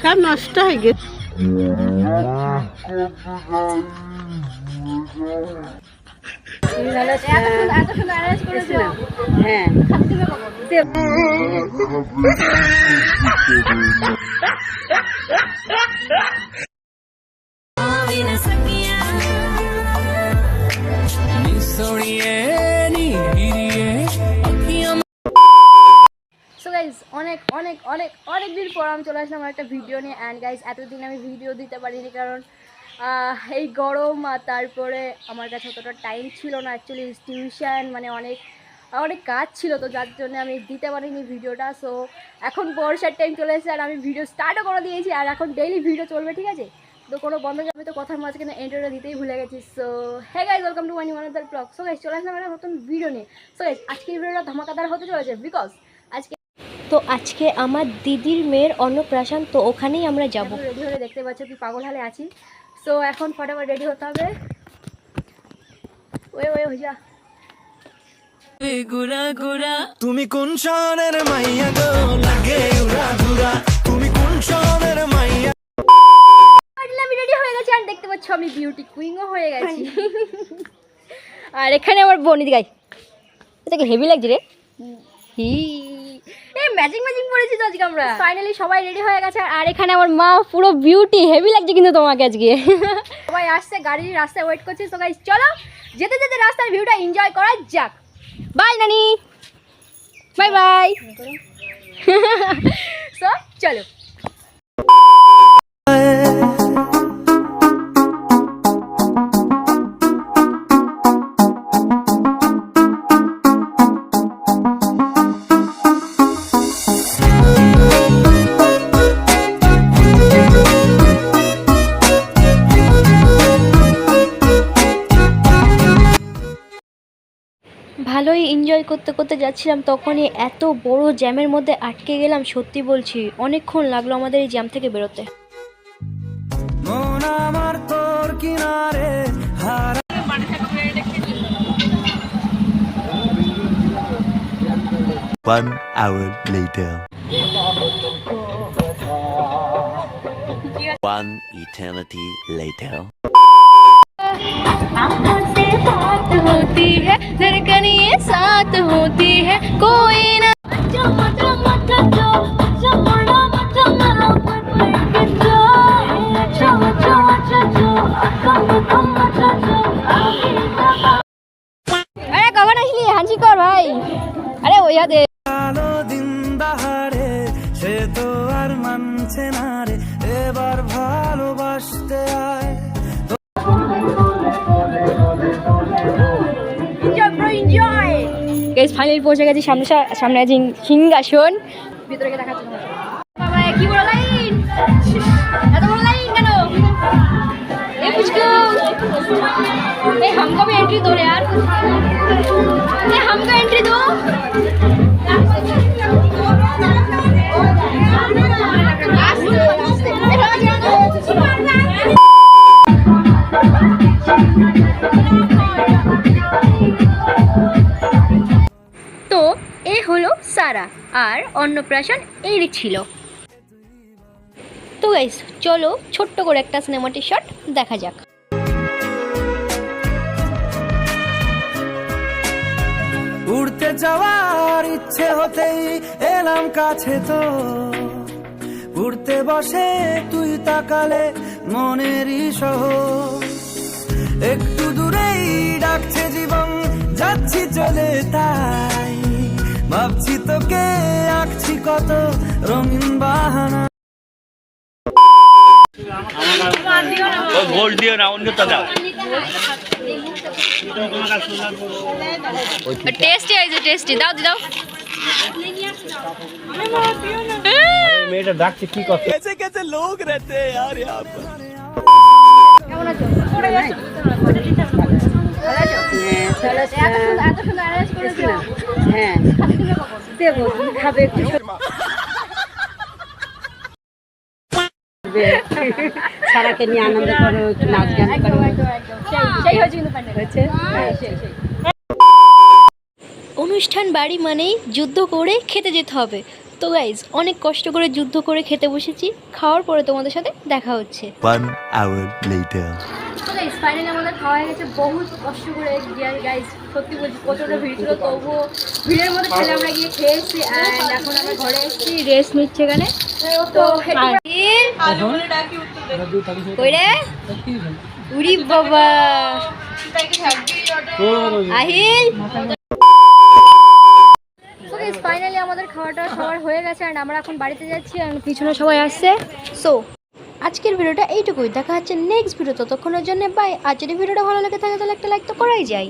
সব নষ্ট হয়ে গেছে। হ্যাঁ সো গাইজ অনেক অনেক অনেক অনেক দিন পর আমি চলে আসলাম একটা ভিডিও নিয়ে। অ্যান্ড গাইজ এতদিন আমি ভিডিও দিতে পারিনি কারণ এই গরম, আর তারপরে আমার কাছে অতটা টাইম ছিল না। অ্যাকচুয়ালি টিউশন মানে অনেক অনেক কাজ ছিল, তো যার জন্য আমি দিতে পারিনি ভিডিওটা। সো এখন বর্ষার টাইম চলে এসেছে আর আমি ভিডিও স্টার্টও করে দিয়েছি, আর এখন ডেইলি ভিডিও চলবে, ঠিক আছে? তো কোনো বন্ধ যাবে তো কথার মাঝখানে এন্টারটা দিতেই ভুলে গেছি। So hey guys, welcome to my new another blog. So guys চলে আসলাম একটা নতুন ভিডিও নিয়ে। সো গাইজ আজকের ভিডিওটা ধামাকাদার হতে চলেছে বিকজ আজকে আমার দিদির মেয়ের অন্নপ্রাশন, তো ওখানেই আমরা যাব। রেডি হয়ে দেখতে পাচ্ছ কি পাগল হালে আছি। সো এখন ফটাফট রেডি হতে হবে। ওয়ে ওয়ে হয়ে যা। তুমি কোন শহরের মাইয়া গো লাগে উড়া ঘুরা, তুমি কোন শহরের মাইয়া। আমি রেডি হয়ে গেছি আর দেখতে পাচ্ছ আমি বিউটি কুইনও হয়ে গেছি। আর এখানে আমার বোন গাই, এটাকে হেভি লাগছে রে। এই ম্যাচিং ম্যাচিং পড়েছি তো আজকে আমরা। ফাইনালি সবাই রেডি হয়ে গেছে আর এখানে আমার মা পুরো বিউটি, হেভি লাগছে কিন্তু তোমাকে আজকে। সবাই আসছে, গাড়ির রাস্তায় ওয়েট করছে। তো গাইস চলো যেতে যেতে রাস্তার ভিউটা এনজয় করা যাক। বাই নানি, বাই বাই। সো চলো। ভালোই এনজয় করতে করতে যাচ্ছিলাম, তখনই এত বড় জ্যামের মধ্যে আটকে গেলাম। সত্যি বলছি অনেকক্ষণ লাগলো আমাদের এই জ্যাম থেকে বেরোতে। মন আমার তোর কিনারে হারা। 1 hour later. 1 eternity later. आँखों से बात होती है, धड़कनें साथ होती है, कोई ना अरे कवन असली हांसी कर भाई। अरे वो याद है আলো দিন দাহারে সে তো আর মানছে না রে, এবার ভালোবাসতে আয়। গাইস ফাইনালি পৌঁছে গেছি। সামনে আছে সিংহাসন। ভিতরে গিয়ে দেখাচ্ছি বাবা। কি বড় লাইন, এত বড় লাইন কেন? এই পুচকু, এই हमको भी एंट्री दो यार, ये हमको एंट्री दो। তো এ হলো সারা, আর অন্নপ্রাশন এই ছিল। তো গাইস চলো ছোট্ট করে একটা সিনেমাটিক শট দেখা যাক। উড়তে যাওয়ার ইচ্ছে হতেই এলাম কাছে, তো উড়তে বসে তুই তাকালে মনেরই শহর। একটু দূরেই ডাকছে জীবন, যাচ্ছি চলে তাই ভাবছি তোকে আঁকছি কত রঙিন বাহানা। গোল্ড দিও না, অন্যটা দাও। টেস্টি হয়েছে, টেস্টি দাও দাও। মেয়েটা ডাকছে কি কথা। कैसे कैसे लोग रहते हैं यार यहाँ पर। কেমন আছো? ভালো আছো? এত সুন্দর অ্যারেঞ্জ করেছো। হ্যাঁ দেবো, তুমি খাবে একটু। সারাকে নিয়ে আনন্দ করো, একটু নাচ গান করো। সেই হয়েছে কিন্তু প্যান্ডেল হয়েছে। অনুষ্ঠান বাড়ি মানেই যুদ্ধ করে খেতে যেতে হবে। তো তো গাইজ অনেক কষ্ট করে যুদ্ধ করে খেতে বসেছি, খাওয়ার পরে তোমাদের সাথে দেখা হচ্ছে। 1 hour later. তো গাইজ ফাইনালি আমাদের খাওয়া হয়ে গেছে বহুত কষ্ট করে। গাইজ সত্যি বলছি প্রচণ্ড ভিড় ছিল, তবুও ভিড়ের মধ্যে ছেলে আমরা গিয়ে খেয়েছি। অ্যান্ড এখন আমরা ঘরে এসেছি, রেস্ট নিচ্ছে এখানে। তো কই রে উড়ি বাবা আহিল। ফাইনালি আমাদের খাওয়াটা সবার হয়ে গেছে অ্যান্ড আমরা এখন বাড়িতে যাচ্ছি আর পিছনে সবাই আসছে। সো আজকের ভিডিওটা এইটুকুই, দেখা হচ্ছে নেক্সট ভিডিও। ততক্ষণের জন্য বাই। আর যদি ভিডিওটা ভালো লাগে থাকে তাহলে একটা লাইক তো করাই যায়।